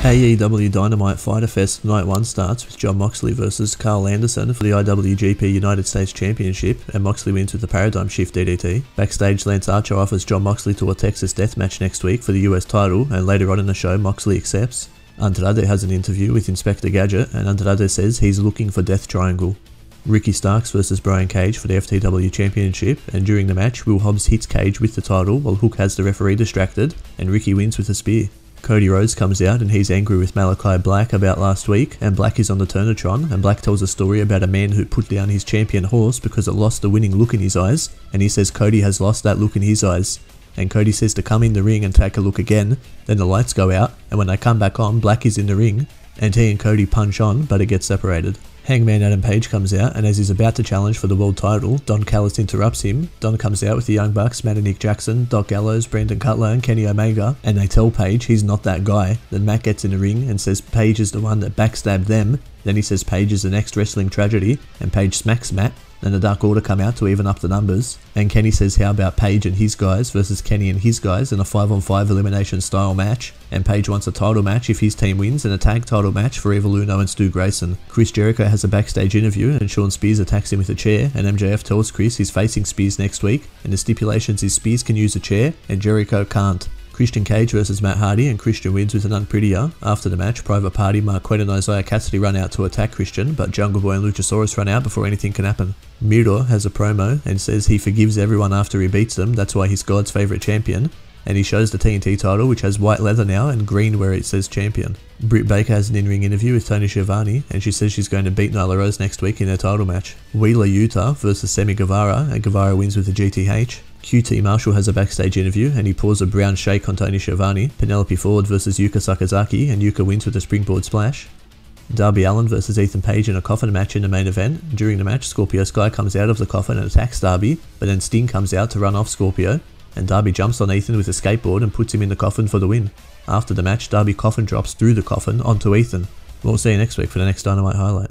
AEW Dynamite Fighter Fest Night 1 starts with Jon Moxley versus Carl Anderson for the IWGP United States Championship, and Moxley wins with the Paradigm Shift DDT. Backstage, Lance Archer offers Jon Moxley to a Texas death match next week for the US title, and later on in the show Moxley accepts. Andrade has an interview with Inspector Gadget, and Andrade says he's looking for Death Triangle. Ricky Starks versus Brian Cage for the FTW Championship, and during the match Will Hobbs hits Cage with the title while Hook has the referee distracted, and Ricky wins with a spear. Cody Rhodes comes out and he's angry with Malachi Black about last week, and Black is on the Turnatron, and Black tells a story about a man who put down his champion horse because it lost the winning look in his eyes, and he says Cody has lost that look in his eyes. And Cody says to come in the ring and take a look again, then the lights go out, and when they come back on, Black is in the ring, and he and Cody punch on, but it gets separated. Hangman Adam Page comes out, and as he's about to challenge for the world title, Don Callis interrupts him. Don comes out with the Young Bucks, Matt and Nick Jackson, Doc Gallows, Brandon Cutler and Kenny Omega, and they tell Page he's not that guy. Then Matt gets in the ring and says Page is the one that backstabbed them. Then he says Page is the next wrestling tragedy, and Page smacks Matt. Then the Dark Order come out to even up the numbers, and Kenny says how about Page and his guys versus Kenny and his guys in a 5-on-5 elimination style match, and Page wants a title match if his team wins, and a tag title match for Evil Uno and Stu Grayson. Chris Jericho has a backstage interview, and Sean Spears attacks him with a chair, and MJF tells Chris he's facing Spears next week, and the stipulations is Spears can use a chair and Jericho can't. Christian Cage versus Matt Hardy, and Christian wins with an unprettier. After the match, Private Party, Marquette and Isaiah Cassidy run out to attack Christian, but Jungle Boy and Luchasaurus run out before anything can happen. Miura has a promo and says he forgives everyone after he beats them, that's why he's God's favourite champion, and he shows the TNT title which has white leather now and green where it says champion. Britt Baker has an in-ring interview with Tony Schiavone, and she says she's going to beat Nyla Rose next week in their title match. Wheeler Yuta versus Sammy Guevara, and Guevara wins with a GTH. QT Marshall has a backstage interview and he pours a brown shake on Tony Schiavone. Penelope Ford versus Yuka Sakazaki, and Yuka wins with a springboard splash. Darby Allin versus Ethan Page in a coffin match in the main event. During the match, Scorpio Sky comes out of the coffin and attacks Darby, but then Sting comes out to run off Scorpio, and Darby jumps on Ethan with a skateboard and puts him in the coffin for the win. After the match, Darby coffin drops through the coffin onto Ethan. We'll see you next week for the next Dynamite highlight.